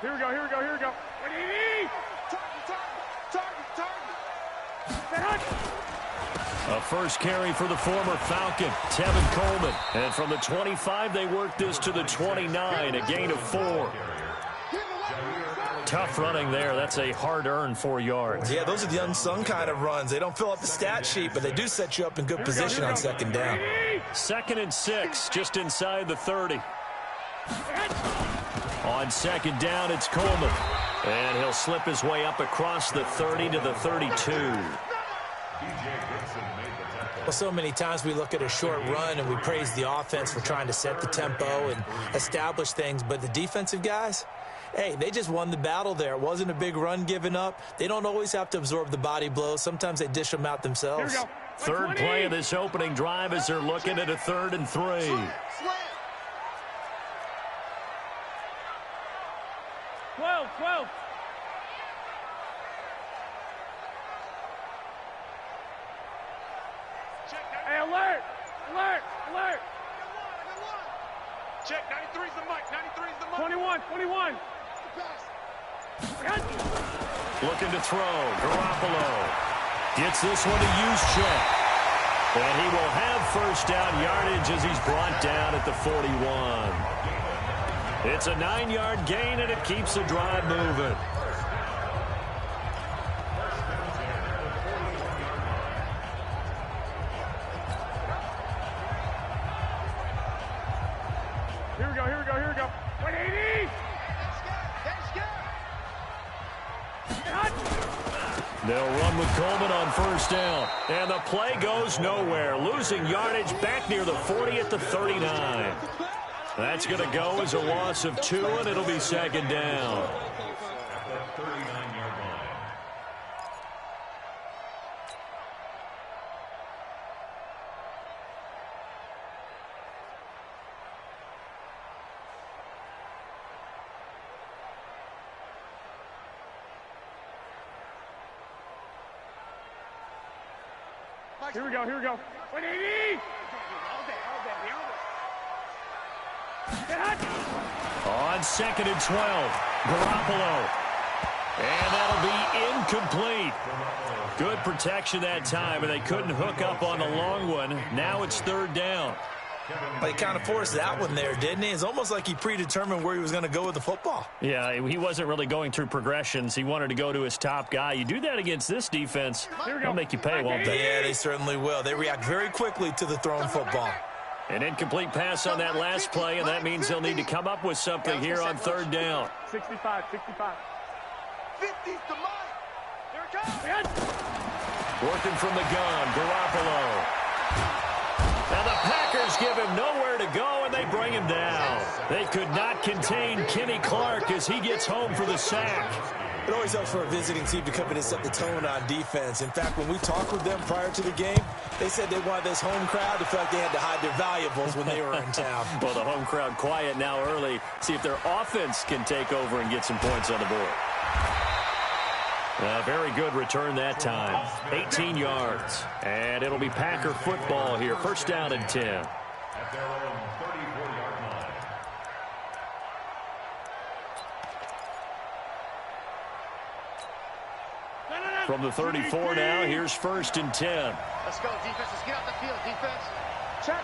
Here we go, here we go, here we go. A first carry for the former Falcon, Tevin Coleman. And from the 25, they work this to the 29, a gain of 4. Tough running there. That's a hard-earned 4 yards. Yeah, those are the unsung kind of runs. They don't fill up the stat sheet, but they do set you up in good position on second down. 2nd and 6, just inside the 30. On second down, it's Coleman. And he'll slip his way up across the 30 to the 32. Well, so many times we look at a short run and we praise the offense for trying to set the tempo and establish things, but the defensive guys, hey, they just won the battle there. It wasn't a big run given up. They don't always have to absorb the body blows. Sometimes they dish them out themselves. Third play of this opening drive as they're looking at a 3rd and 3. Hey, alert! Alert! Alert! Check, 93's the mic, 93's the mic. 21, 21. Looking to throw. Garoppolo gets this one to Juszczyk. And he will have first down yardage as he's brought down at the 41. It's a 9-yard gain, and it keeps the drive moving. Here we go, here we go, here we go. 180! They'll run with Coleman on first down. And the play goes nowhere. Losing yardage back near the 40 at the 39. That's going to go as a loss of 2, and it'll be second down. Here we go, here we go. 180! On 2nd and 12, Garoppolo. And that'll be incomplete. Good protection that time, and they couldn't hook up on the long one. Now it's 3rd down. But he kind of forced that one there, didn't he? It's almost like he predetermined where he was going to go with the football. Yeah, he wasn't really going through progressions. He wanted to go to his top guy. You do that against this defense, they'll make you pay, won't they? Yeah, they certainly will. They react very quickly to the thrown football. An incomplete pass on that last play, and that means they'll need to come up with something here on 3rd down. 65, 65. 50's the mic. Here it comes. Working from the gun, Garoppolo. Now the Packers give him nowhere to go, and they bring him down. They could not contain Kenny Clark as he gets home for the sack. It always helps for a visiting team to come in and set the tone on defense. In fact, when we talked with them prior to the game, they said they wanted this home crowd to feel like they had to hide their valuables when they were in town. Well, the home crowd quiet now early. See if their offense can take over and get some points on the board. A very good return that time. 18 yards. And it'll be Packer football here. First down and 10. At their own 34-yard line. From the 34 now, here's 1st and 10. Let's go, defense. Let's get out the field, defense. Check.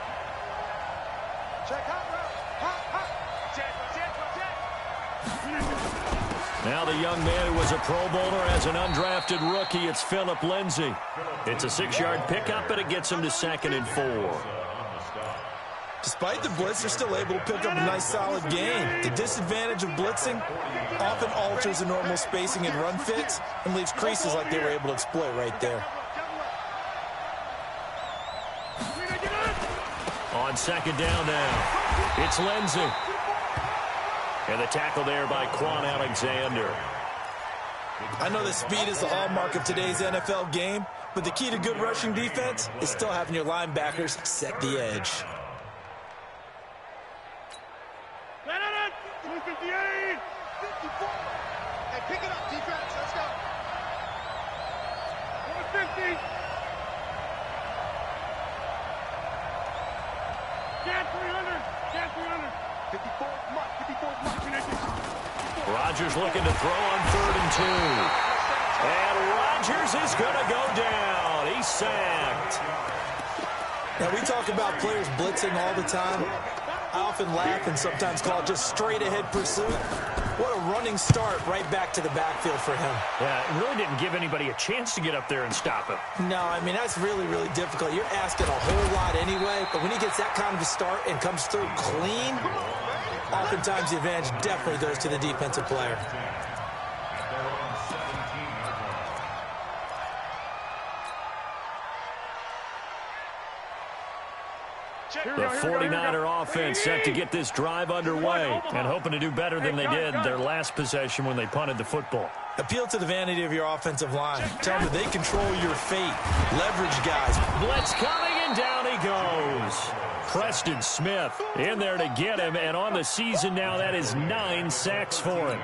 Check, hot route. Hot, hot. Check, check, check. Now the young man who was a Pro Bowler as an undrafted rookie, it's Phillip Lindsay. It's a 6-yard pickup, and it him to 2nd and 4. Despite the blitz, they're still able to pick up a nice solid gain. The disadvantage of blitzing often alters the normal spacing and run fits and leaves creases like they were able to exploit right there. On 2nd down now, it's Lindsay. And the tackle there by Quan Alexander. I know that speed is the hallmark of today's NFL game, but the key to good rushing defense is still having your linebackers set the edge. 258! 54. Hey, pick it up, defense. Let's go. 150. Get 300. Get 300. Rodgers looking to throw on 3rd and 2. And Rodgers is going to go down. He's sacked. Now, we talk about players blitzing all the time. I often laugh and sometimes call it just straight-ahead pursuit. What a running start right back to the backfield for him. Yeah, it really didn't give anybody a chance to get up there and stop him. No, I mean, that's really, really difficult. You're asking a whole lot anyway, but when he gets that kind of a start and comes through clean, oftentimes the advantage definitely goes to the defensive player. The 49er offense set to get this drive underway and hoping to do better than they did their last possession when they punted the football. Appeal to the vanity of your offensive line. Tell them that they control your fate. Leverage guys. Blitz coming, and down he goes. Preston Smith in there to get him, and on the season now, that is 9 sacks for him.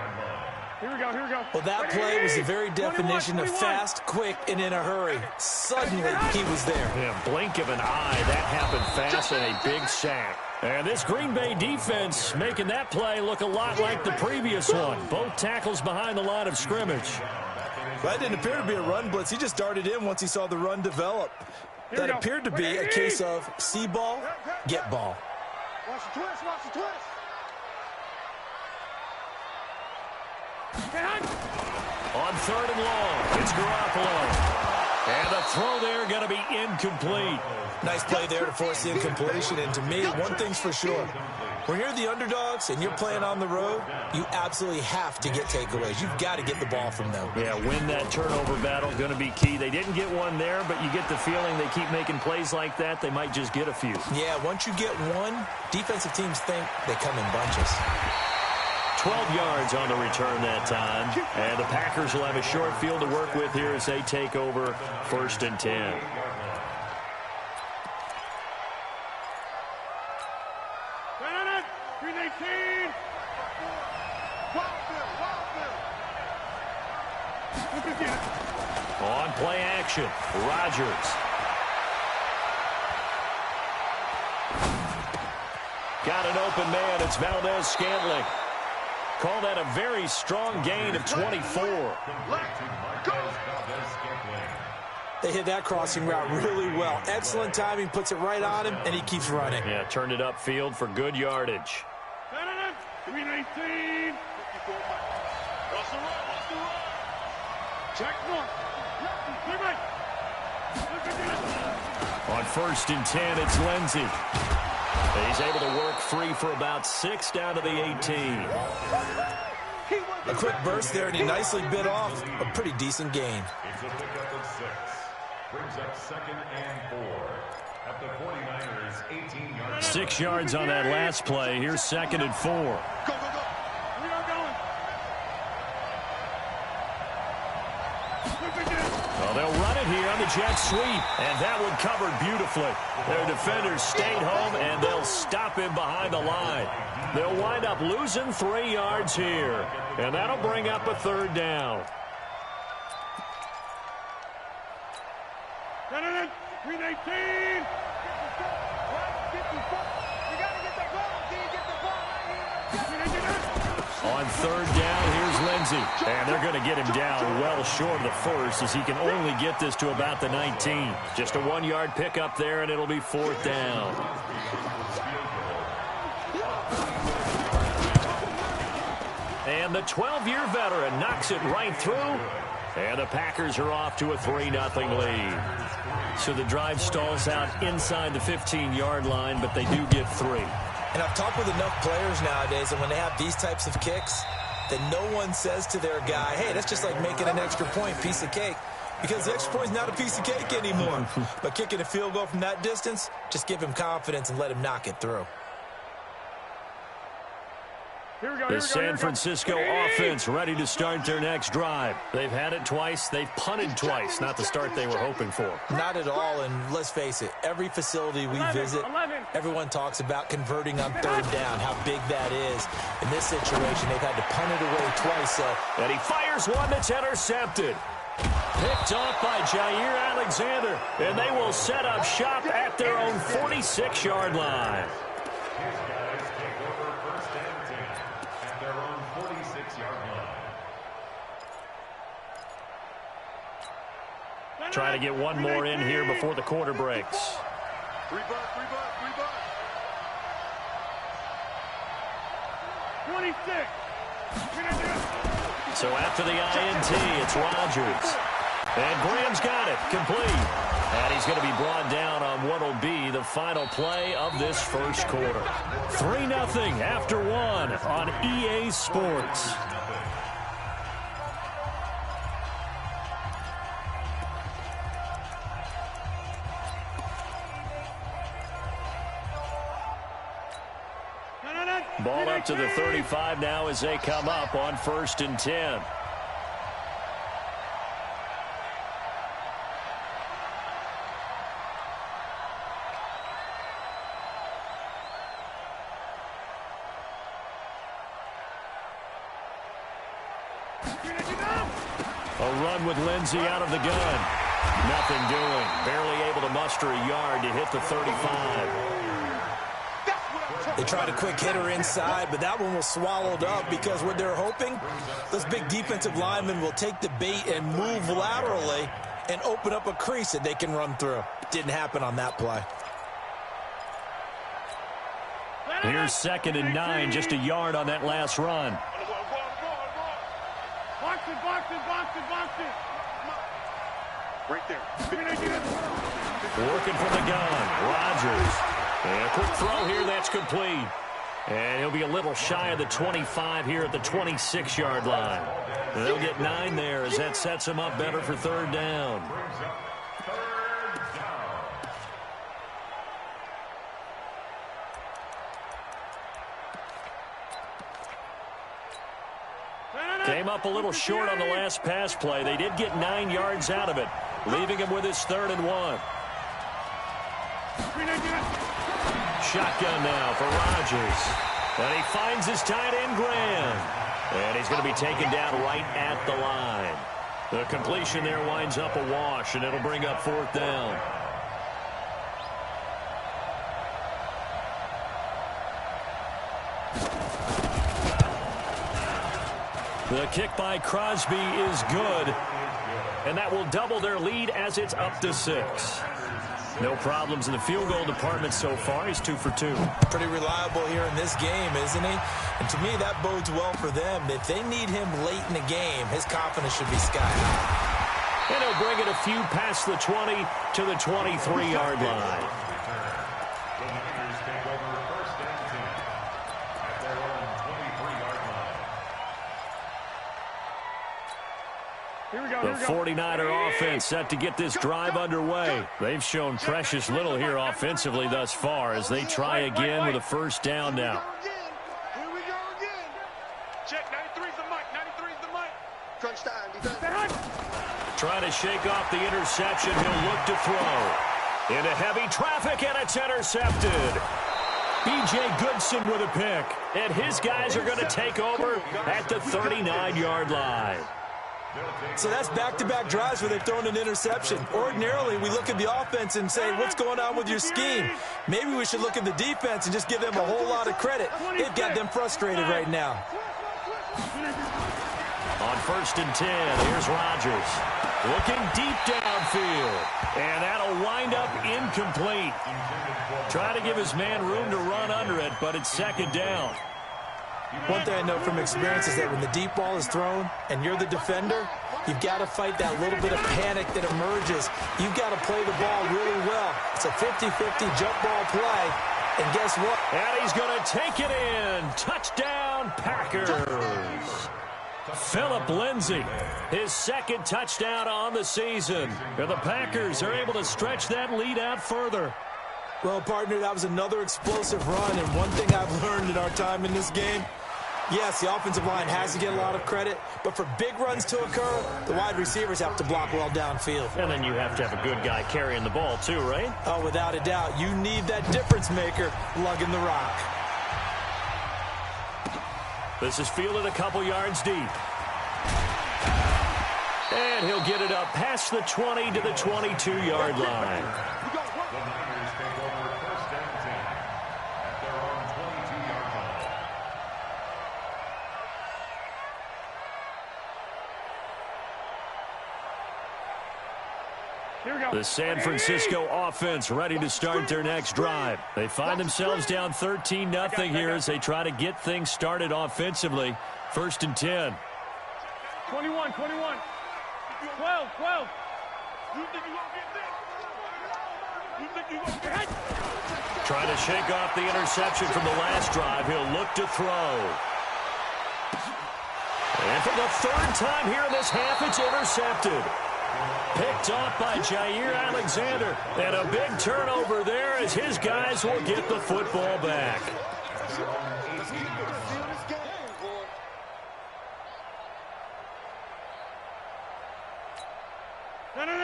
Here we go, here we go. Well, that play was the very definition of fast, quick, and in a hurry. Suddenly, he was there. Yeah, blink of an eye, that happened fast, and a big sack. And this Green Bay defense making that play look a lot like the previous one. Both tackles behind the line of scrimmage. Well, that didn't appear to be a run blitz. He just darted in once he saw the run develop. That appeared to be a case of see ball, get ball. Watch the twist, watch the twist. On 3rd and long, it's Garoppolo. And the throw there going to be incomplete. Nice play there to force the incompletion. And to me, one thing's for sure. When you're the underdogs and you're playing on the road, you absolutely have to get takeaways. You've got to get the ball from them. Yeah, win that turnover battle, going to be key. They didn't get one there, but you get the feeling they keep making plays like that, they might just get a few. Yeah, once you get one, defensive teams think they come in bunches. 12 yards on the return that time. And the Packers will have a short field to work with here as they take over 1st and 10. On play action, Rodgers. Got an open man. It's Valdez-Scantling. Call that a very strong gain of 24. They hit that crossing route really well. Excellent timing, puts it right on him, and he keeps running. Yeah, turned it upfield for good yardage. 319. Check one. On 1st and 10, it's Lindsey. He's able to work free for about 6 down to the 18. A quick burst there, and he nicely bit off a pretty decent gain. It's a pickup of 6. Brings up 2nd and 4. At the 49ers, 18 yards. 6 yards on that last play. Here's 2nd and 4. Go, go, go. We are going. Well, they'll run it here on the jet sweep, and that one covered beautifully. Their defenders stayed home, and they'll stop him behind the line. They'll wind up losing 3 yards here, and that'll bring up a 3rd down. 319. On 3rd down, here's Lindsey. And they're going to get him down well short of the 1st as he can only get this to about the 19. Just a 1-yard pickup there, and it'll be 4th down. And the 12-year veteran knocks it right through. And the Packers are off to a 3-0 lead. So the drive stalls out inside the 15-yard line, but they do get 3. And I've talked with enough players nowadays, and when they have these types of kicks, then no one says to their guy, hey, that's just like making an extra point, piece of cake. Because the extra point is not a piece of cake anymore. But kicking a field goal from that distance, just give him confidence and let him knock it through. The San Francisco offense ready to start their next drive. They've had it twice. They've punted twice. Not the start they were hoping for. Not at all, and let's face it, every facility we visit, everyone talks about converting on 3rd down, how big that is. In this situation, they've had to punt it away twice. And he fires one that's intercepted. Picked off by Jair Alexander, and they will set up shop at their own 46-yard line. Try to get one more in here before the quarter breaks. Rebuck. 26. So after the INT, it's Rodgers. And Graham's got it, complete. And he's going to be brought down on what will be the final play of this first quarter. 3-0 after one on EA Sports. Ball up to the 35 now as they come up on 1st and 10. A run with Lindsey out of the gun. Nothing doing. Barely able to muster a yard to hit the 35. They tried a quick hitter inside, but that one was swallowed up because what they're hoping, those big defensive linemen will take the bait and move laterally and open up a crease that they can run through. Didn't happen on that play. Here's 2nd and 9, just a yard on that last run. Box it. Right there. Working from the gun, Rodgers. And a quick throw here, that's complete. And he'll be a little shy of the 25 here at the 26-yard line. And they'll get 9 there as that sets him up better for 3rd down. Came up a little short on the last pass play. They did get 9 yards out of it, leaving him with his 3rd and 1. Shotgun now for Rodgers. And he finds his tight end, Graham. And he's going to be taken down right at the line. The completion there winds up a wash, and it'll bring up 4th down. The kick by Crosby is good, and that will double their lead as it's up to 6. No problems in the field goal department so far. He's 2 for 2. Pretty reliable here in this game, isn't he? And to me, that bodes well for them. If they need him late in the game, his confidence should be sky high. And he'll bring it a few past the 20 to the 23-yard line. The 49er offense set to get this drive underway. They've shown precious little here offensively thus far as they try again with a 1st down now. Here we go again. Check, 93's the mic. 93's the mic. Crunch time. Defense. Trying to shake off the interception. He'll look to throw. Into heavy traffic, and it's intercepted. B.J. Goodson with a pick. And his guys are going to take over at the 39-yard line. So that's back-to-back drives where they've thrown an interception. Ordinarily, we look at the offense and say, what's going on with your scheme? Maybe we should look at the defense and just give them a whole lot of credit. They've got them frustrated right now. On 1st and 10, here's Rodgers. Looking deep downfield. And that'll wind up incomplete. Try to give his man room to run under it, but it's 2nd down. One thing I know from experience is that when the deep ball is thrown and you're the defender, you've got to fight that little bit of panic that emerges. You've got to play the ball really well. It's a 50-50 jump ball play. And guess what? And he's going to take it in. Touchdown, Packers. Phillip Lindsay, his 2nd touchdown on the season. And the Packers are able to stretch that lead out further. Well, partner, that was another explosive run, and one thing I've learned in our time in this game, yes, the offensive line has to get a lot of credit, but for big runs to occur, the wide receivers have to block well downfield. And then you have to have a good guy carrying the ball too, right? Oh, without a doubt. You need that difference maker lugging the rock. This is fielded a couple yards deep. And he'll get it up past the 20 to the 22-yard line. The San Francisco offense ready to start their next drive. They find themselves down 13-0 here as they try to get things started offensively. 1st and 10. 21. 12. Trying to shake off the interception from the last drive. He'll look to throw. And for the 3rd time here in this half, it's intercepted. Picked off by Jair Alexander. And a big turnover there as his guys will get the football back.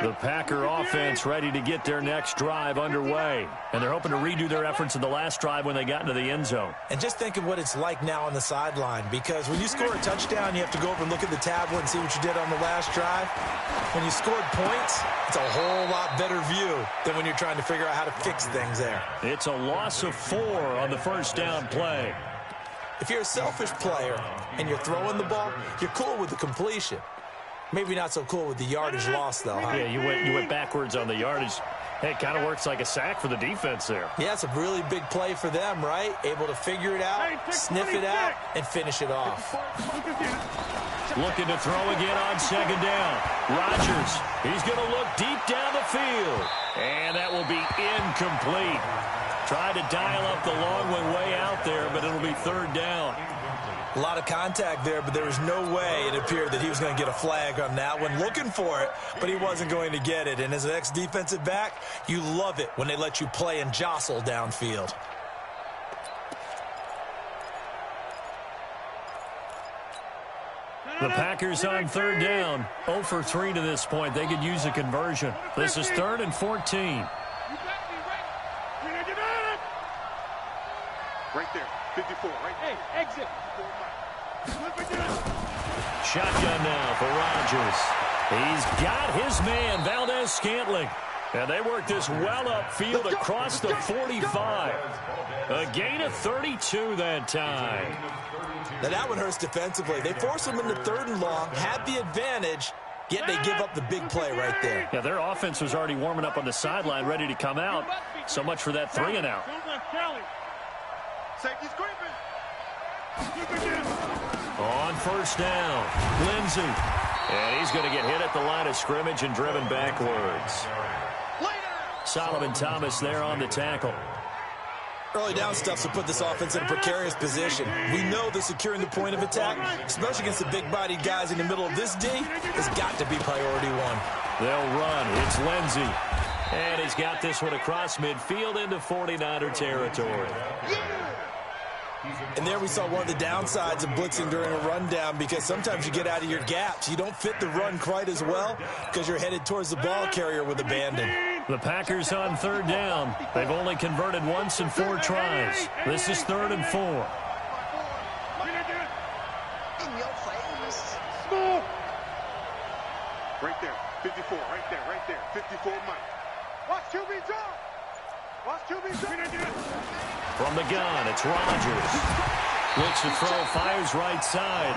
The Packer offense ready to get their next drive underway. And they're hoping to redo their efforts in the last drive when they got into the end zone. And just think of what it's like now on the sideline, because when you score a touchdown, you have to go over and look at the tablet and see what you did on the last drive. When you scored points, it's a whole lot better view than when you're trying to figure out how to fix things there. It's a loss of 4 on the 1st down play. If you're a selfish player and you're throwing the ball, you're cool with the completion. Maybe not so cool with the yardage loss, though, huh? Yeah, you went backwards on the yardage. Hey, it kind of works like a sack for the defense there. Yeah, it's a really big play for them, right? Able to figure it out, sniff it out, and finish it off. Looking to throw again on 2nd down. Rodgers, he's going to look deep down the field. And that will be incomplete. Tried to dial up the long one way out there, but it'll be 3rd down. A lot of contact there, but there was no way it appeared that he was going to get a flag on that one. Looking for it, but he wasn't going to get it. And as an ex-defensive back, you love it when they let you play and jostle downfield. The Packers on 3rd down. 0 for 3 to this point. They could use a conversion. This is 3rd and 14. Right there, 54, right there. Hey, exit. Shotgun now for Rodgers. He's got his man, Valdez-Scantling. And they work this well upfield across the 45. A gain of 32 that time. Now that one hurts defensively. They force them into 3rd and long, had the advantage, yet they give up the big play right there. Yeah, their offense was already warming up on the sideline, ready to come out. So much for that 3 and out. Safety's creeping. On 1st down, Lindsey. And he's going to get hit at the line of scrimmage and driven backwards. Solomon Thomas there on the tackle. Early down stuff to put this offense in a precarious position. We know that securing the point of attack, especially against the big-bodied guys in the middle of this D, has got to be priority 1. They'll run. It's Lindsey. And he's got this one across midfield into 49er territory. And there we saw one of the downsides of blitzing during a rundown, because sometimes you get out of your gaps. You don't fit the run quite as well because you're headed towards the ball carrier with abandon. The Packers on 3rd down. They've only converted once in 4 tries. This is 3rd and 4. Right there, 54, right there, 54 Mike. Watch QB drop. Watch QB drop. From the gun, it's Rodgers. Looks to throw, fires right side.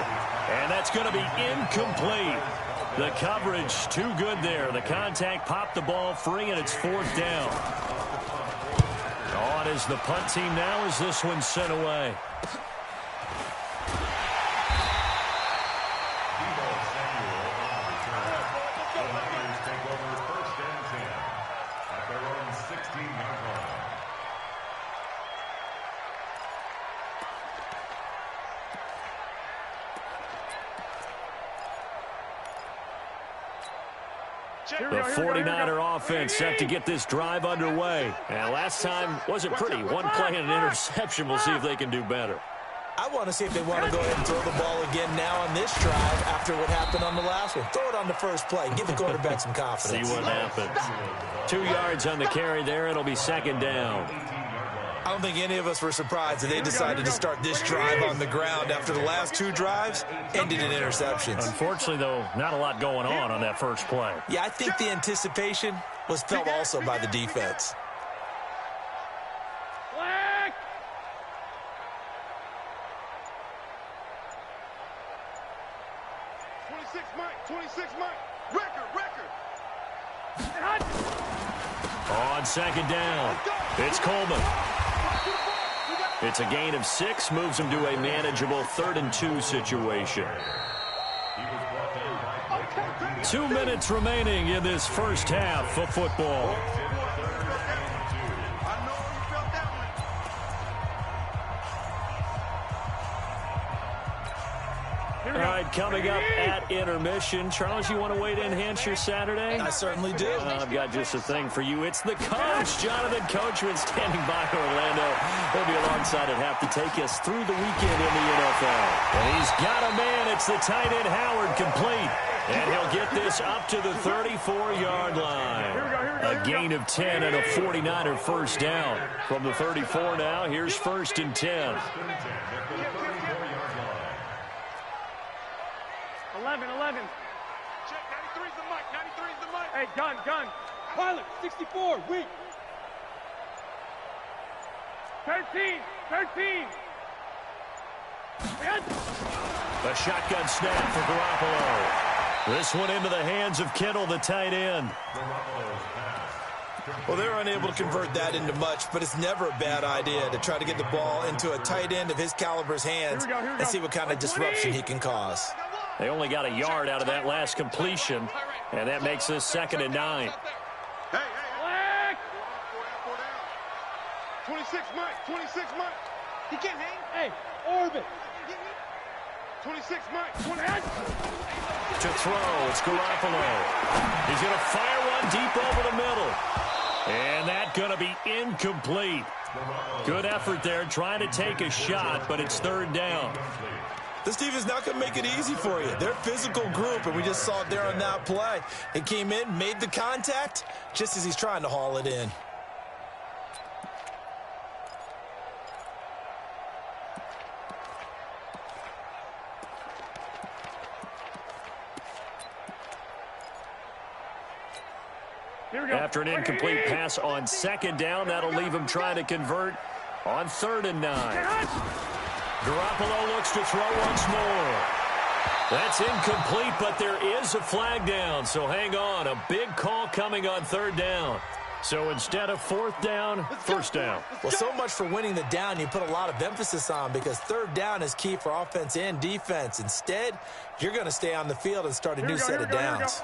And that's going to be incomplete. The coverage too good there. The contact popped the ball free, and it's 4th down. On is the punt team now as this one's sent away. The 49er offense set to get this drive underway. And last time wasn't pretty. One play and an interception. We'll see if they can do better. I want to see if they want to go ahead and throw the ball again now on this drive after what happened on the last one. Throw it on the first play. Give the quarterback some confidence. See what happens. 2 yards on the carry there. It'll be 2nd down. I don't think any of us were surprised that they decided to start this drive on the ground after the last 2 drives ended in interceptions. Unfortunately, though, not a lot going on that first play. Yeah, I think the anticipation was felt also by the defense. On second down, it's Coleman. It's a gain of 6, moves him to a manageable 3rd and 2 situation. 2 minutes remaining in this first half of football. All right, coming up at intermission. Charles, you want to wait to enhance your Saturday? I certainly do. I've got just a thing for you. It's the coach, Jonathan Coachman, standing by Orlando. He'll be alongside at half to take us through the weekend in the NFL. And he's got a man. It's the tight end, Howard, complete. And he'll get this up to the 34-yard line. A gain of 10 and a 49er first down. From the 34 now, here's 1st and 10. 11. Check, 93's the mic, 93's the mic. Hey, gun. Pilot, 64, weak. 13. A shotgun snap for Garoppolo. This one into the hands of Kittle, the tight end. Well, they're unable to convert that into much, but it's never a bad idea to try to get the ball into a tight end of his caliber's hands and see what kind of disruption he can cause. They only got a yard out of that last completion, and that makes this 2nd and 9. Hey. 26 Mike. He can't hang. Hey, orbit. 26 Mike. To throw, it's Garoppolo. He's going to fire one deep over the middle. And that's going to be incomplete. Good effort there, trying to take a shot, but it's 3rd down. This team is not going to make it easy for you. They're a physical group, and we just saw it there on that play. He came in, made the contact, just as he's trying to haul it in. After an incomplete pass on 2nd down, that'll leave him trying to convert on 3rd and 9. Garoppolo looks to throw once more. That's incomplete, but there is a flag down, so hang on. A big call coming on 3rd down. So instead of 4th down, 1st down. Well, so much for winning the down you put a lot of emphasis on, because 3rd down is key for offense and defense. Instead, you're going to stay on the field and start a new set of downs.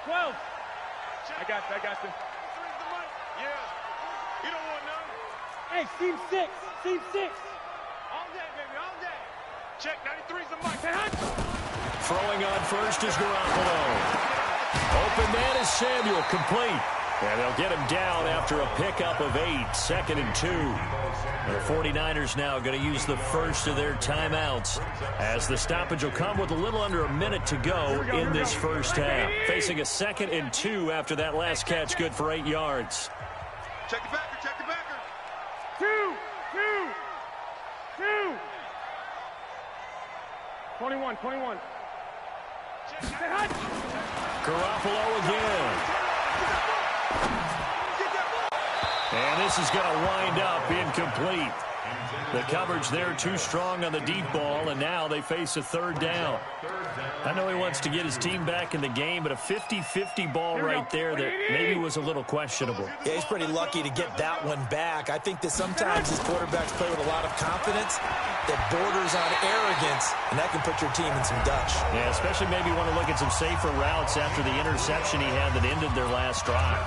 12. I got you. Yeah. You don't want none. Hey, team 6. All day, baby, all day. Check, 93's the mic. Throwing on first is Garoppolo. Open man is Samuel, complete. And they'll get him down after a pickup of 8, 2nd and 2. The 49ers now going to use the first of their timeouts, as the stoppage will come with a little under a minute to go in this first half. Facing a 2nd and 2 after that last catch, good for 8 yards. Check the backer. 2. 21. Garoppolo again. And this is going to wind up incomplete. The coverage there too strong on the deep ball, and now they face a 3rd down. I know he wants to get his team back in the game, but a 50-50 ball right there that maybe was a little questionable. Yeah, he's pretty lucky to get that one back. I think that sometimes his quarterbacks play with a lot of confidence that borders on arrogance, and that can put your team in some Dutch. Yeah, especially maybe want to look at some safer routes after the interception he had that ended their last drive.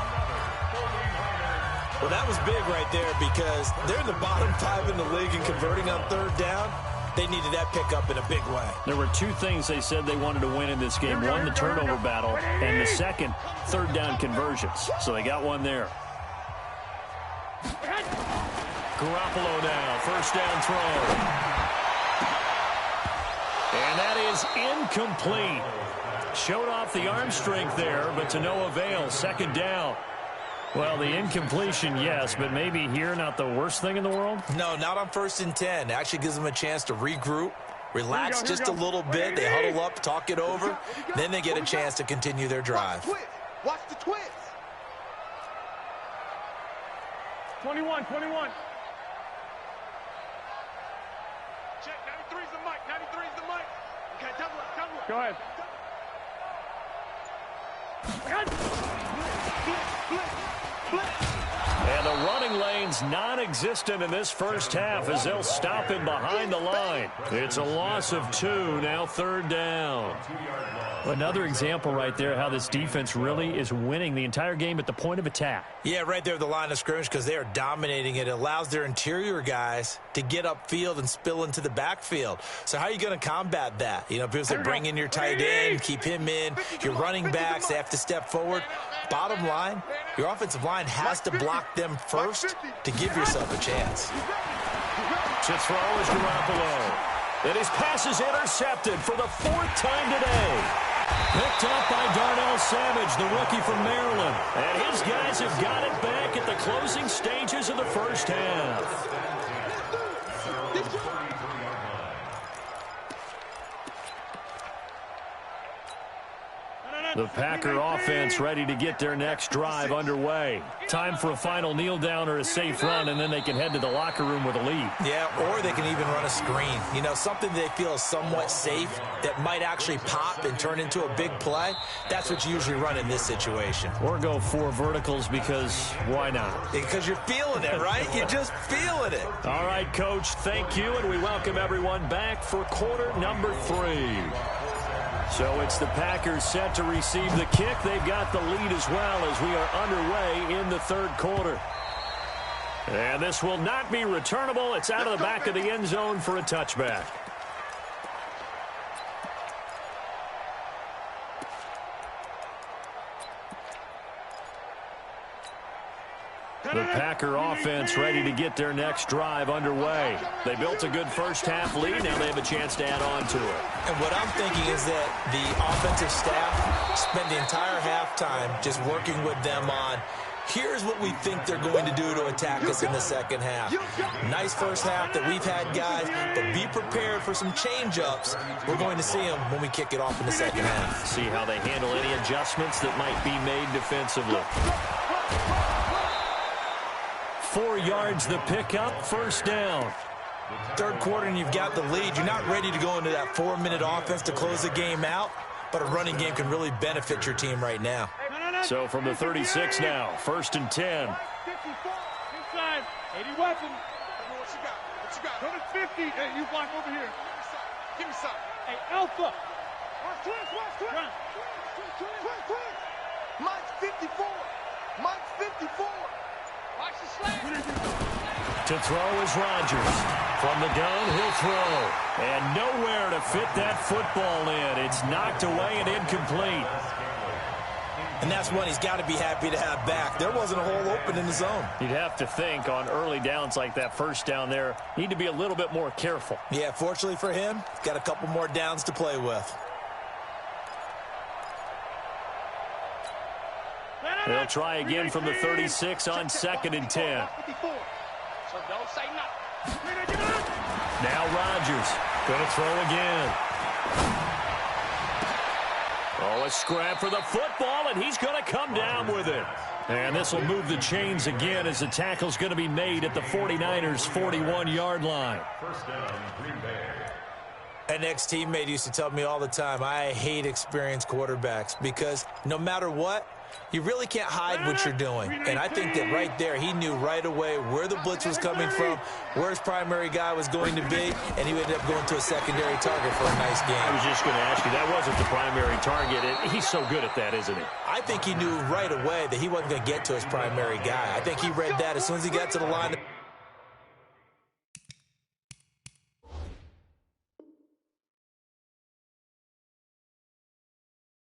Well, that was big right there, because they're in the bottom 5 in the league in converting on 3rd down. They needed that pickup in a big way. There were 2 things they said they wanted to win in this game. One, the turnover battle, and the second, 3rd down conversions. So they got one there. Garoppolo now, 1st down throw. And that is incomplete. Showed off the arm strength there, but to no avail. 2nd down. Well, the incompletion, yes, but maybe here not the worst thing in the world? No, not on 1st and 10. It actually gives them a chance to regroup, relax just a little bit. They huddle up, talk it over. Then they get a chance to continue their drive. Watch the twist. 21. Check, 93's the mic. Okay, double up. Go ahead. And the running lane's non-existent in this first half as they'll stop him behind the line. It's a loss of 2, now 3rd down. Another example right there how this defense really is winning the entire game at the point of attack. Yeah, right there at the line of scrimmage because they are dominating it. It allows their interior guys to get upfield and spill into the backfield. So how are you going to combat that? You know, people say bring in your tight end, keep him in. Your running backs, they have to step forward. Bottom line, your offensive line has to block them first to give yourself a chance. To throw is Garoppolo. And his pass is intercepted for the 4th time today. Picked up by Darnell Savage, the rookie from Maryland. And his guys have got it back at the closing stages of the first half. The Packer offense ready to get their next drive underway. Time for a final kneel down or a safe run, and then they can head to the locker room with a lead. Yeah, or they can even run a screen. You know, something they feel is somewhat safe that might actually pop and turn into a big play. That's what you usually run in this situation. Or go 4 verticals because why not? Because you're feeling it, right? You're just feeling it. All right, Coach, thank you, and we welcome everyone back for quarter number 3. So it's the Packers set to receive the kick. They've got the lead as well as we are underway in the 3rd quarter. And this will not be returnable. It's out of the back of the end zone for a touchback. The Packer offense ready to get their next drive underway. They built a good first half lead. Now they have a chance to add on to it. And what I'm thinking is that the offensive staff spent the entire halftime just working with them on, here's what we think they're going to do to attack us in the second half. Nice first half that we've had, guys, but be prepared for some change-ups. We're going to see them when we kick it off in the second half. See how they handle any adjustments that might be made defensively. 4 yards the pickup, 1st down. 3rd quarter and you've got the lead. You're not ready to go into that 4-minute offense to close the game out, but a running game can really benefit your team right now. So from the 36 now, 1st and 10. 54, inside, 80 weapon. What you got? What you got? Go to 50. Hey, you block over here. Give me some. Hey, Alpha. Run. Mike's 54. Mike's 54. Watch the slant. To throw is Rodgers. From the gun, he'll throw. And nowhere to fit that football in. It's knocked away and incomplete. And that's one he's got to be happy to have back. There wasn't a hole open in the zone. You'd have to think on early downs like that, 1st down there, need to be a little bit more careful. Yeah, fortunately for him, he's got a couple more downs to play with. They'll try again from the 36 on 2nd and 10. So don't say nothing. Now Rodgers going to throw again. Oh, a scrap for the football, and he's going to come down with it. And this will move the chains again as the tackle's going to be made at the 49ers' 41-yard line. 1st down, Green Bay. An ex-teammate used to tell me all the time, I hate experienced quarterbacks because no matter what, you really can't hide what you're doing. And I think that right there, he knew right away where the blitz was coming from, where his primary guy was going to be, and he ended up going to a secondary target for a nice game. I was just going to ask you, that wasn't the primary target. He's so good at that, isn't he? I think he knew right away that he wasn't going to get to his primary guy. I think he read that as soon as he got to the line.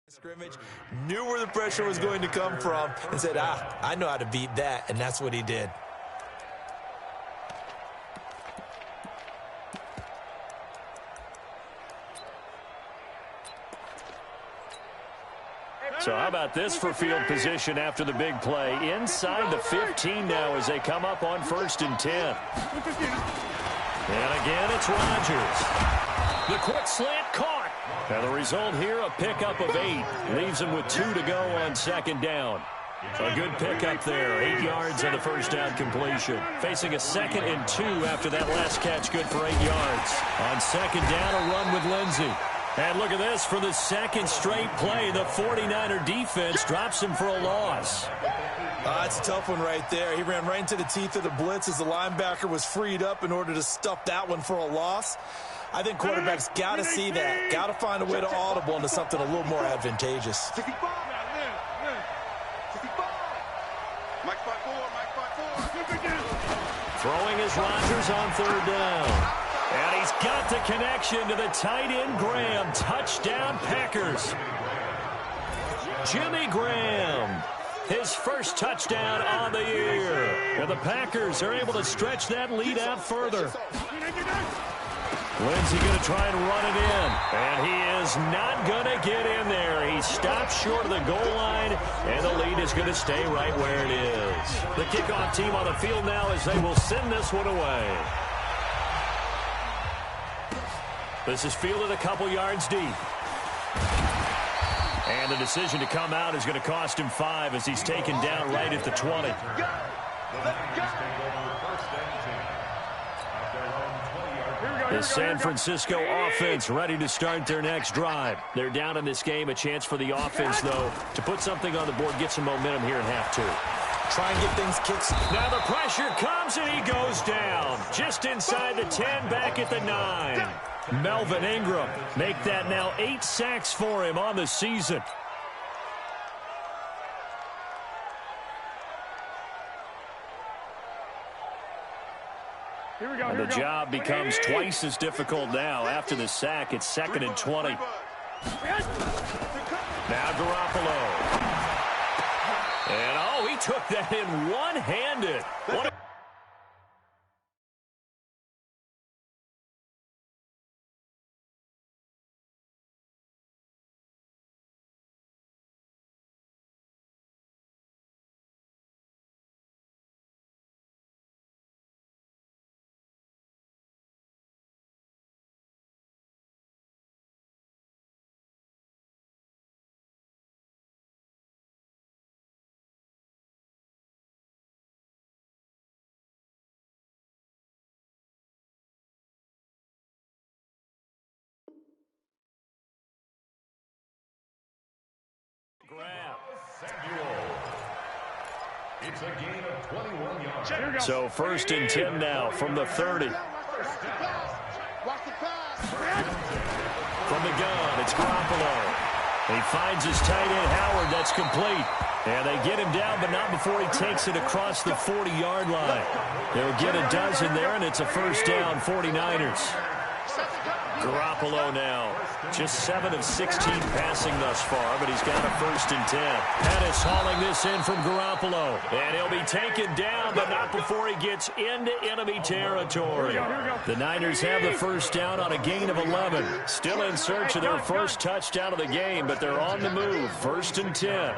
Scrimmage, knew where the pressure was going to come from, and said, I know how to beat that, and that's what he did. So how about this for field position after the big play? Inside the 15 now as they come up on 1st and 10. And again, it's Rodgers. The quick slant caught. And the result here, a pickup of 8. Leaves him with 2 to go on 2nd down. A good pickup there. 8 yards on the 1st down completion. Facing a 2nd and 2 after that last catch. Good for 8 yards. On 2nd down, a run with Lindsey. And look at this. For the second straight play, the 49er defense drops him for a loss. It's a tough one right there. He ran right into the teeth of the blitz as the linebacker was freed up in order to stuff that one for a loss. I think quarterbacks got to see that. Got to find a way to audible into something a little more advantageous. Throwing is Rodgers on third down. And he's got the connection to the tight end, Graham. Touchdown, Packers. Jimmy Graham, his first touchdown on the year. And the Packers are able to stretch that lead out further. Lindsey going to try and run it in. And he is not going to get in there. He stops short of the goal line, and the lead is going to stay right where it is. The kickoff team on the field now as they will send this one away. This is fielded a couple yards deep. And the decision to come out is going to cost him 5 as he's taken down right at the 20. The San Francisco offense ready to start their next drive. They're down in this game. A chance for the offense, though, to put something on the board, get some momentum here in half 2. Try and get things kicked. Now the pressure comes, and he goes down. Just inside the 10, back at the 9. Melvin Ingram make that now 8 sacks for him on the season. And the job becomes twice as difficult now. After the sack, it's 2nd and 20. Now Garoppolo. And, he took that in one-handed. What It's a gain of 21 yards. So 1st and 10 now from the 30. From the gun, it's Garoppolo. He finds his tight end, Howard. That's complete. And they get him down, but not before he takes it across the 40-yard line. They'll get a dozen there, and it's a first down, 49ers. Garoppolo now, just 7 of 16 passing thus far, but he's got a 1st and 10. Pettis hauling this in from Garoppolo. And he'll be taken down, but not before he gets into enemy territory. The Niners have the first down on a gain of 11. Still in search of their first touchdown of the game, but they're on the move. 1st and 10.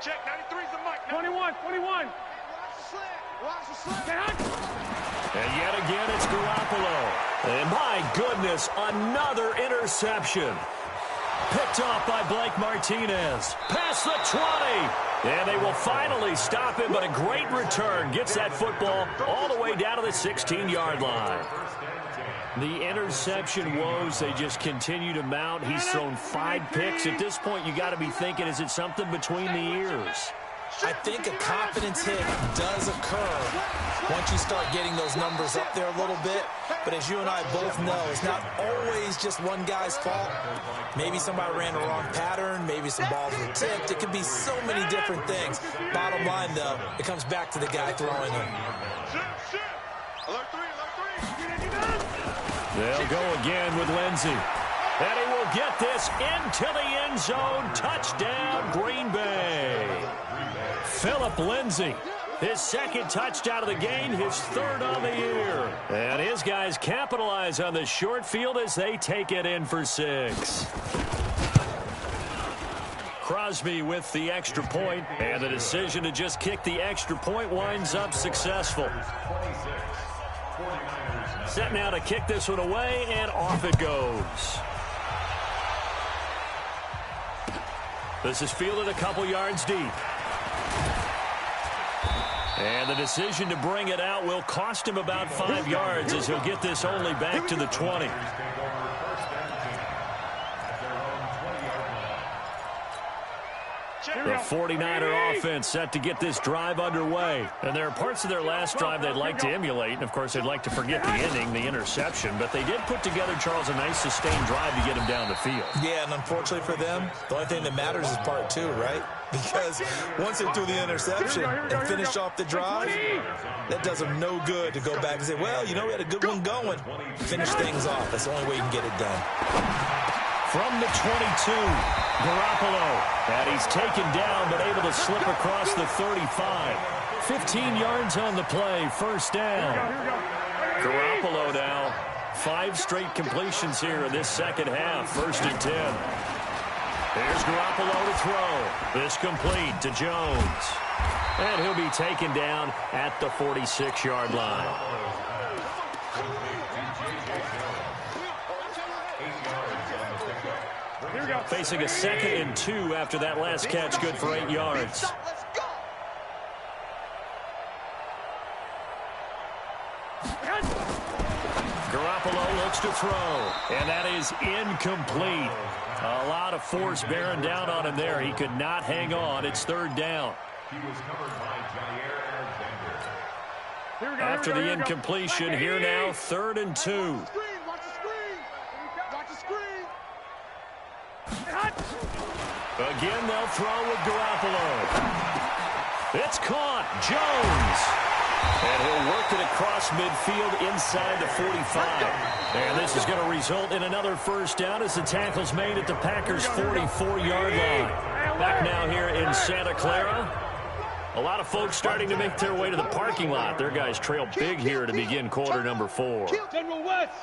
Check, 93's the mic. 21. Watch the slant. And yet again, it's Garoppolo. And my goodness, another interception. Picked off by Blake Martinez. Past the 20. And they will finally stop him, but a great return. Gets that football all the way down to the 16-yard line. The interception woes, they just continue to mount. He's thrown 5 picks. At this point, you got to be thinking, is it something between the ears? I think a confidence hit does occur once you start getting those numbers up there a little bit. But as you and I both know, it's not always just one guy's fault. Maybe somebody ran the wrong pattern. Maybe some balls were tipped. It could be so many different things. Bottom line, though, it comes back to the guy throwing them. They'll go again with Lindsey. And he will get this into the end zone. Touchdown, Green Bay. Phillip Lindsey, his 2nd touchdown of the game, his 3rd on the year. And his guys capitalize on the short field as they take it in for 6. Crosby with the extra point, and the decision to just kick the extra point winds up successful. Set now to kick this one away, and off it goes. This is fielded a couple yards deep. And the decision to bring it out will cost him about 5 yards as he'll get this only back to the 20. The 49er offense set to get this drive underway. And there are parts of their last drive they'd like to emulate. And, of course, they'd like to forget the ending, the interception. But they did put together, Charles, a nice sustained drive to get him down the field. Yeah, and unfortunately for them, the only thing that matters is part 2, right? Because once they threw the interception and finished off the drive, that does them no good to go back and say, well, you know, we had a good one going. Finish things off. That's the only way you can get it done. From the 22, Garoppolo. And he's taken down but able to slip across the 35. 15 yards on the play, first down. Garoppolo now, 5 straight completions here in this second half, 1st and 10. There's Garoppolo to throw. This complete to Jones. And he'll be taken down at the 46-yard line. Facing a 2nd and 2 after that last catch, good for 8 yards. Garoppolo looks to throw, and that is incomplete. A lot of force bearing down on him there. He could not hang on. It's 3rd down. He was covered by Jair Alexander. After the incompletion, here now, 3rd and 2. Again, they'll throw with Garoppolo. It's caught. Jones. And he'll work it across midfield inside the 45. And this is going to result in another first down as the tackle's made at the Packers' 44-yard line. Back now here in Santa Clara. A lot of folks starting to make their way to the parking lot. Their guys trail big here to begin quarter number 4. General West.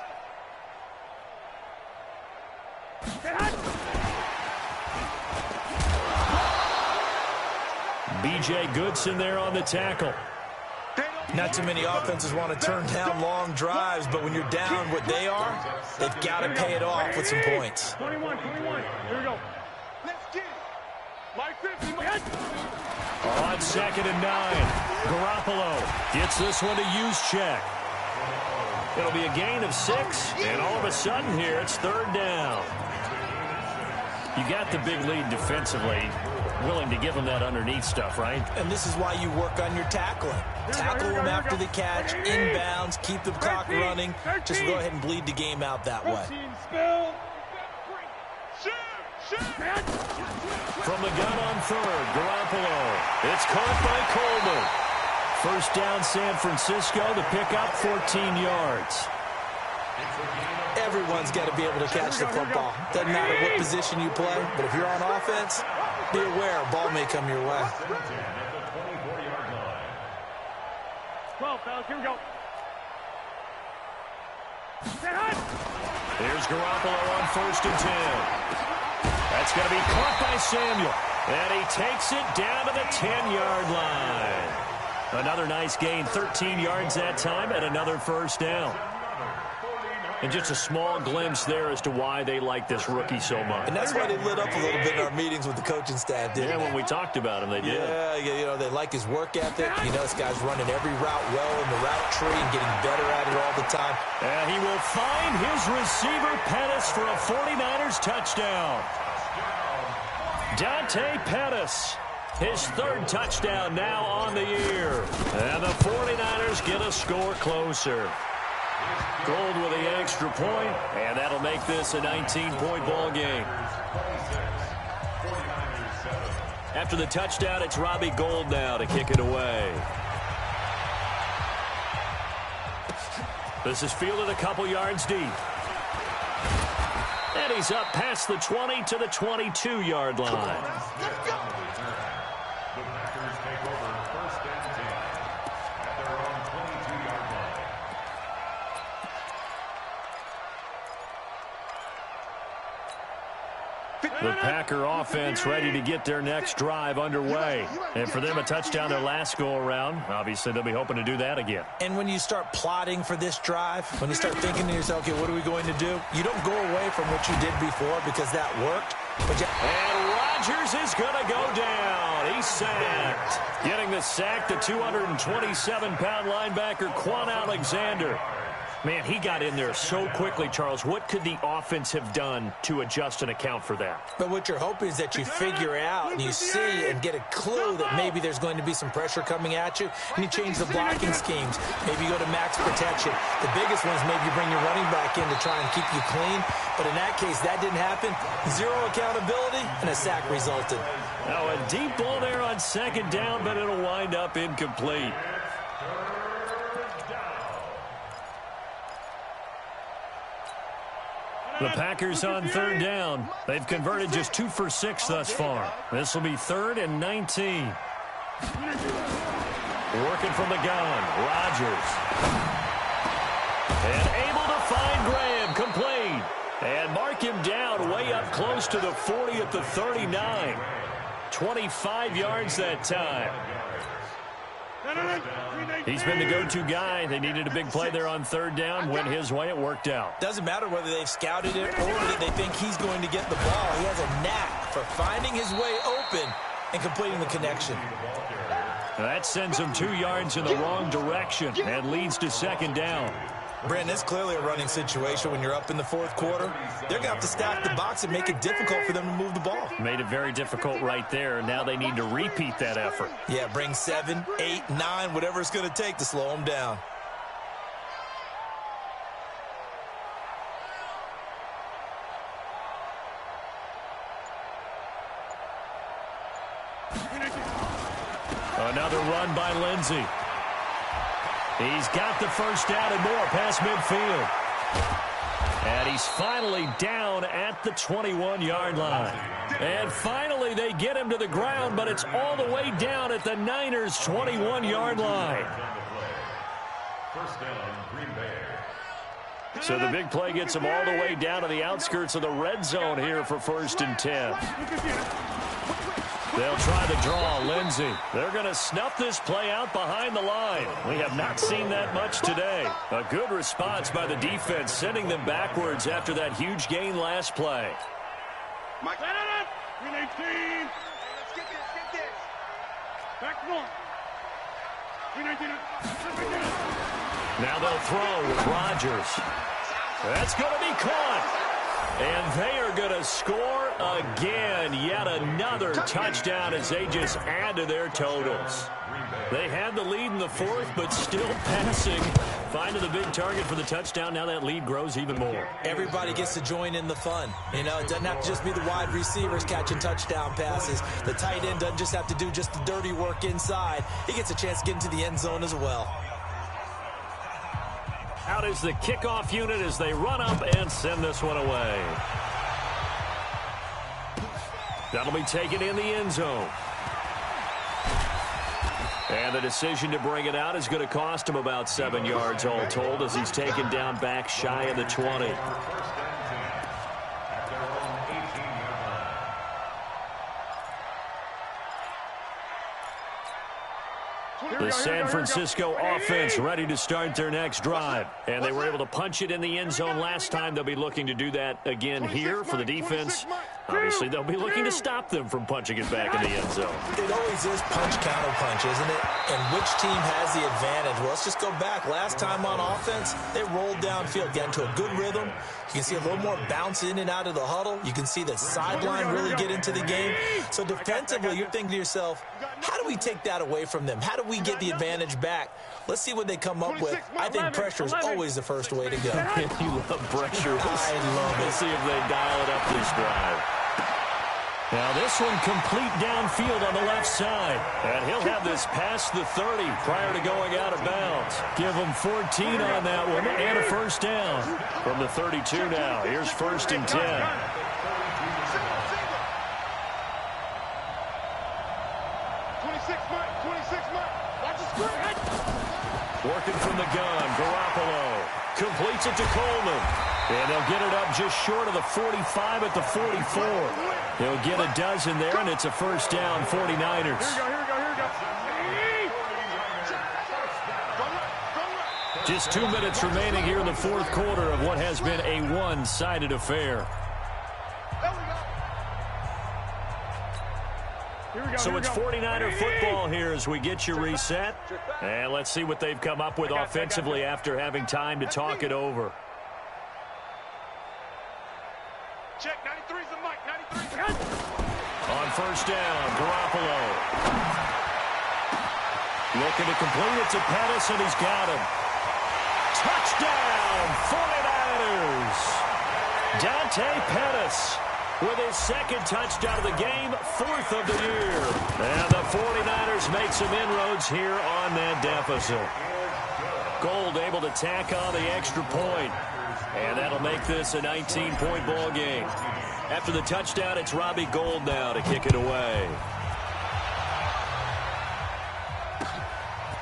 B.J. Goodson there on the tackle. Not too many offenses want to turn down long drives, but when you're down what they are, they've got to pay it off with some points. 21. Here we go. Let's get it. Mike 50. On 2nd and 9, Garoppolo gets this one to Juszczyk. It'll be a gain of 6, and all of a sudden here, it's 3rd down. You got the big lead defensively, willing to give them that underneath stuff, right? And this is why you work on your tackling. Tackle them after the catch, inbounds, keep the clock running. Just go ahead and bleed the game out that way. From the gun on 3rd, Garoppolo. It's caught by Coleman. First down, San Francisco, the pickup, 14 yards. Everyone's got to be able to catch the football. Doesn't matter what position you play, but if you're on offense, be aware a ball may come your way. 12, fellas, here we go. Here's Garoppolo on 1st and 10. That's going to be caught by Samuel. And he takes it down to the 10-yard line. Another nice gain, 13 yards that time, and another first down. And just a small glimpse there as to why they like this rookie so much. And that's why they lit up a little bit in our meetings with the coaching staff, didn't they? Yeah, when we talked about him, they did. Yeah, you know, they like his work ethic. You know, this guy's running every route well in the route tree and getting better at it all the time. And he will find his receiver, Pettis, for a 49ers touchdown. Dante Pettis, his 3rd touchdown now on the year. And the 49ers get a score closer. Gold with the extra point, and that'll make this a 19-point ball game. After the touchdown, it's Robbie Gould now to kick it away. This is fielded a couple yards deep. And he's up past the 20 to the 22-yard line. The Packer offense ready to get their next drive underway. And for them, a touchdown their last go-around. Obviously, they'll be hoping to do that again. And when you start plotting for this drive, when you start thinking to yourself, okay, what are we going to do? You don't go away from what you did before because that worked. And Rodgers is going to go down. He he's sacked. Getting the sack, the 227-pound linebacker, Quan Alexander. Man, he got in there so quickly, Charles. What could the offense have done to adjust and account for that? But what you're hoping is that you figure out and you see and get a clue that maybe there's going to be some pressure coming at you, and you change the blocking schemes. Maybe you go to max protection. The biggest one is maybe you bring your running back in to try and keep you clean. But in that case, that didn't happen. Zero accountability, and a sack resulted. Now, a deep ball there on second down, but it'll wind up incomplete. The Packers on third down. They've converted just 2 for 6 thus far. This will be 3rd and 19. Working from the gun, Rodgers. And able to find Graham, complete. And mark him down way up close to the 40 at the 39. 25 yards that time. He's been the go-to guy. They needed a big play there on third down. Went his way. It worked out. Doesn't matter whether they've scouted it or that they think he's going to get the ball. He has a knack for finding his way open and completing the connection. That sends him 2 yards in the wrong direction and leads to second down. Brandon, it's clearly a running situation when you're up in the fourth quarter. They're going to have to stack the box and make it difficult for them to move the ball. Made it very difficult right there. Now they need to repeat that effort. Yeah, bring 7, 8, 9, whatever it's going to take to slow them down. Another run by Lindsey. He's got the first down and more past midfield. And he's finally down at the 21-yard line. And finally they get him to the ground, but it's all the way down at the Niners' 21-yard line. First down, Green Bay. So the big play gets him all the way down to the outskirts of the red zone here for 1st and 10. They'll try the draw, Lindsey. They're going to snuff this play out behind the line. We have not seen that much today. A good response by the defense, sending them backwards after that huge gain last play. Mike, 319. Let's get this. Back one. 319. Now they'll throw with Rodgers. That's going to be caught. And they are going to score again. Yet another touchdown as they just add to their totals. They had the lead in the fourth, but still passing. Finding the big target for the touchdown. Now that lead grows even more. Everybody gets to join in the fun. You know, it doesn't have to just be the wide receivers catching touchdown passes. The tight end doesn't just have to do just the dirty work inside. He gets a chance to get into the end zone as well. Out is the kickoff unit as they run up and send this one away. That'll be taken in the end zone. And the decision to bring it out is going to cost him about 7 yards all told as he's taken down back shy of the 20. The San Francisco offense ready to start their next drive. And they were able to punch it in the end zone last time. They'll be looking to do that again here for the defense. Obviously, they'll be looking to stop them from punching it back in the end zone. It always is punch, counter punch, isn't it? And which team has the advantage? Well, let's just go back. Last time on offense, they rolled downfield, got into a good rhythm. You can see a little more bounce in and out of the huddle. You can see the sideline really get into the game. So defensively, you're thinking to yourself, how do we take that away from them? How do we get the advantage back? Let's see what they come up with. I think pressure is always the first way to go. You love pressure. I love it. We'll see if they dial it up this drive. Now this one complete downfield on the left side. And he'll have this past the 30 prior to going out of bounds. Give him 14 on that one and a first down. From the 32 now, here's 1st and 10. Working from the gun, Garoppolo completes it to Coleman. And they'll get it up just short of the 45 at the 44. They'll get a dozen there, and it's a first down, 49ers. Here we go. Just 2 minutes remaining here in the fourth quarter of what has been a one-sided affair. So it's 49er football here as we get you reset. And let's see what they've come up with offensively after having time to talk it over. Check, 93's the mic, 93. On first down, Garoppolo. Looking to complete it to Pettis, and he's got him. Touchdown, 49ers. Dante Pettis with his second touchdown of the game, fourth of the year. And the 49ers make some inroads here on that deficit. Gold able to tack on the extra point. And that'll make this a 19-point ball game. After the touchdown, it's Robbie Gould now to kick it away.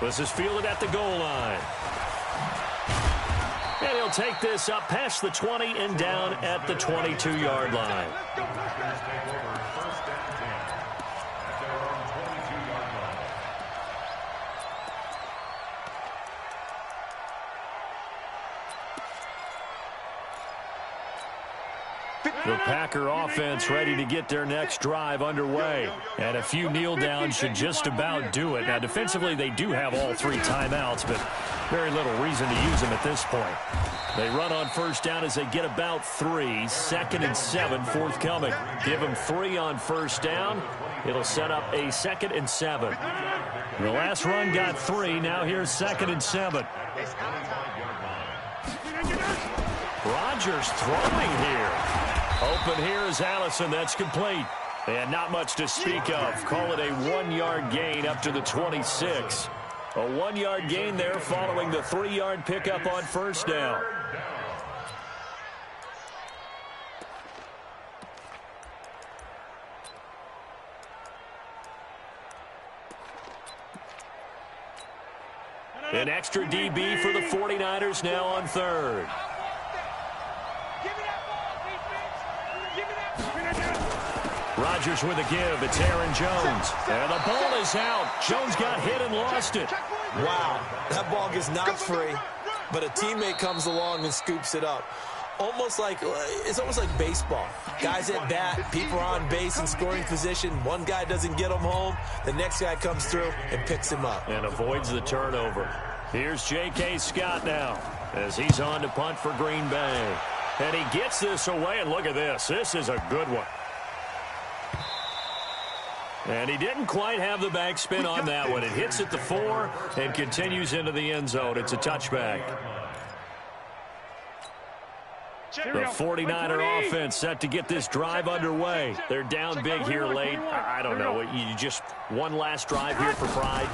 This is fielded at the goal line. And he'll take this up past the 20 and down at the 22-yard line. The Packer offense ready to get their next drive underway. And a few kneel downs should just about do it. Now, defensively, they do have all three timeouts, but very little reason to use them at this point. They run on first down as they get about 3. 2nd and 7 forthcoming. Give them 3 on first down. It'll set up a 2nd and 7. The last run got 3. Now here's 2nd and 7. Rodgers throwing here. Open here is Allison. That's complete. And not much to speak of. Call it a 1-yard gain up to the 26. A 1-yard gain there following the 3-yard pickup on first down. An extra DB for the 49ers now on third. Rodgers with a give. It's Aaron Jones. And the ball is out. Jones got hit and lost it. Wow, that ball gets knocked free, but a teammate comes along and scoops it up. It's almost like baseball. Guys at bat, people are on base in scoring position. One guy doesn't get him home. The next guy comes through and picks him up. And avoids the turnover. Here's J.K. Scott now as he's on to punt for Green Bay. And he gets this away, and look at this. This is a good one. And he didn't quite have the backspin on that one. It hits at the 4 and continues into the end zone. It's a touchback. The 49er offense set to get this drive underway. They're down big here late. I don't know. You just one last drive here for pride.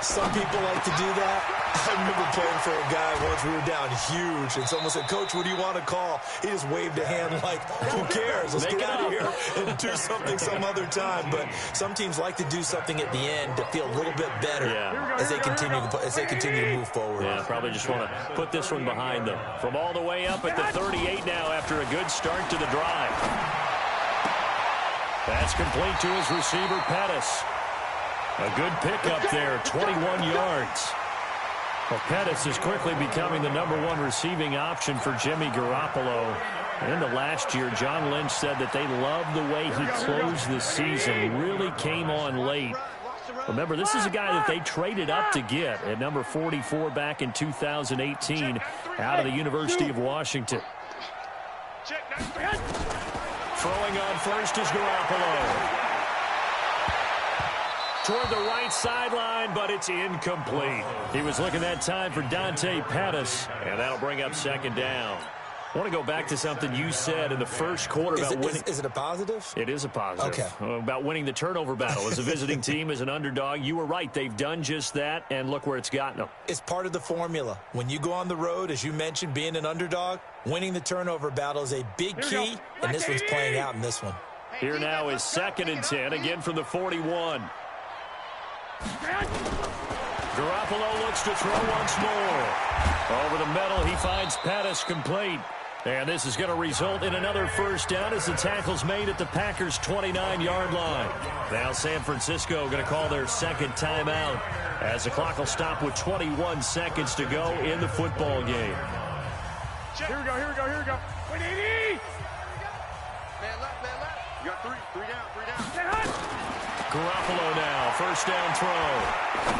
Some people like to do that. I remember playing for a guy once. We were down huge, and someone said, "Coach, what do you want to call?" He just waved a hand like, "Who cares? Let's get out of here and do something some other time." But some teams like to do something at the end to feel a little bit better as they continue to move forward. Yeah, probably just want to put this one behind them. From all the way up at the 38 now after a good start to the drive. That's complete to his receiver, Pettis. A good pickup there, 21 yards. Well, Pettis is quickly becoming the #1 receiving option for Jimmy Garoppolo. In the last year, John Lynch said that they loved the way he closed the season, really came on late. Remember, this is a guy that they traded up to get at number 44 back in 2018 out of the University of Washington. Throwing on first is Garoppolo. Toward the right sideline, but it's incomplete. He was looking that time for Dante Pettis, and that'll bring up second down. I want to go back to something you said in the first quarter about winning. Is it a positive? It is a positive. Okay. About winning the turnover battle. As a visiting team, as an underdog, you were right. They've done just that, and look where it's gotten them. It's part of the formula. When you go on the road, as you mentioned, being an underdog, winning the turnover battle is a big key, and this one's playing out in this one. Here now is 2nd and 10, again from the 41. Garoppolo looks to throw once more. Over the middle, he finds Pettis complete. And this is going to result in another first down as the tackle's made at the Packers' 29-yard line. Now San Francisco going to call their second timeout as the clock will stop with 21 seconds to go in the football game. Here we go. 180. Man left. You got three down. Garoppolo now, first down throw.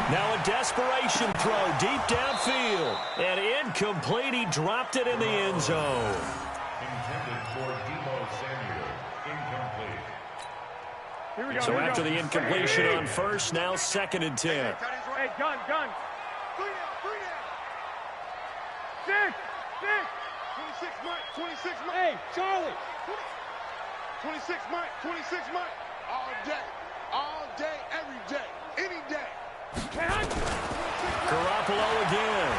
Now a desperation throw deep downfield. And incomplete, he dropped it in the end zone. Intended for Debo Samuel. Incomplete. Here we go. So after the incompletion on first, now 2nd and 10. Hey, gun. 3 down. 6. 26 Mike. 26 Mike. Hey, Charlie. 26 Mike. 26 Mike. All day, every day, any day. Garoppolo again.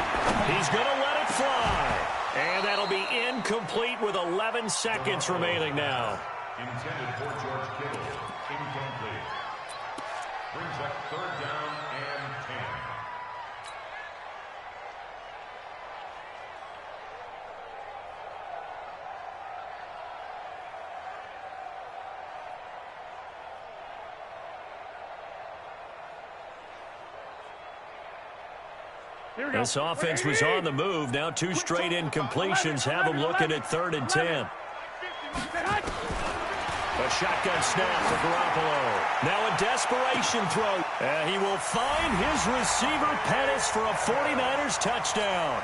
He's going to let it fly. And that'll be incomplete with 11 seconds remaining now. Intended for George Kittle. Incomplete. Brings up 3rd down and 10. This offense was on the move. Now 2 straight incompletions have them looking at 3rd and 10. A shotgun snap for Garoppolo. Now a desperation throw. And he will find his receiver, Pettis, for a 49ers touchdown.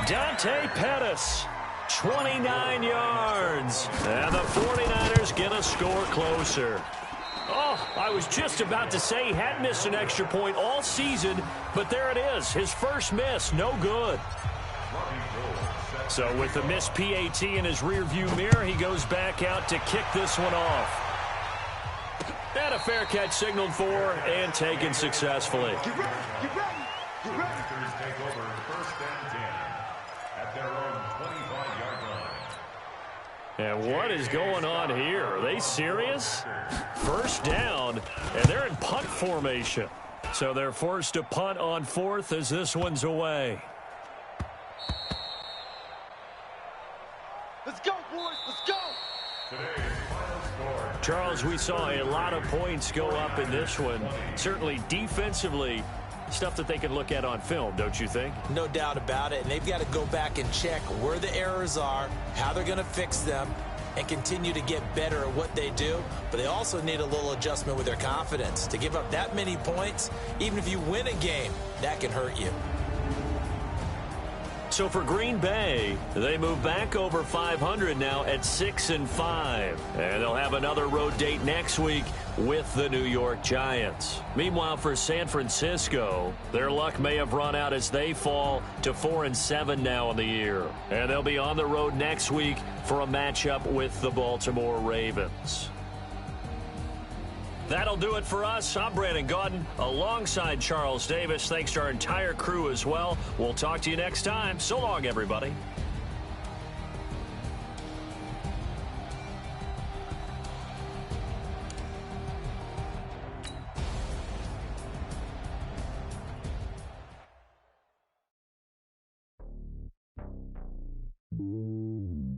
Dante Pettis, 29 yards. And the 49ers get a score closer. Oh, I was just about to say he hadn't missed an extra point all season, but there it is. His first miss, no good. So with the missed PAT in his rearview mirror, he goes back out to kick this one off. And a fair catch signaled for and taken successfully. Take over 1st and 10 at their own 25-yard line. And what is going on here? Are they serious? First down, and they're in punt formation. So they're forced to punt on 4th as this one's away. Let's go, boys. Let's go. Today's final score. Charles, we saw a lot of points go up in this one. Certainly defensively, stuff that they can look at on film, don't you think? No doubt about it. And they've got to go back and check where the errors are, how they're going to fix them, and continue to get better at what they do. But they also need a little adjustment with their confidence. To give up that many points, even if you win a game, that can hurt you. So for Green Bay, they move back over 500 now at 6-5. And they'll have another road date next week with the New York Giants. Meanwhile, for San Francisco, their luck may have run out as they fall to 4-7 now in the year. And they'll be on the road next week for a matchup with the Baltimore Ravens. That'll do it for us. I'm Brandon Gaudin alongside Charles Davis. Thanks to our entire crew as well. We'll talk to you next time. So long, everybody. Mm-hmm.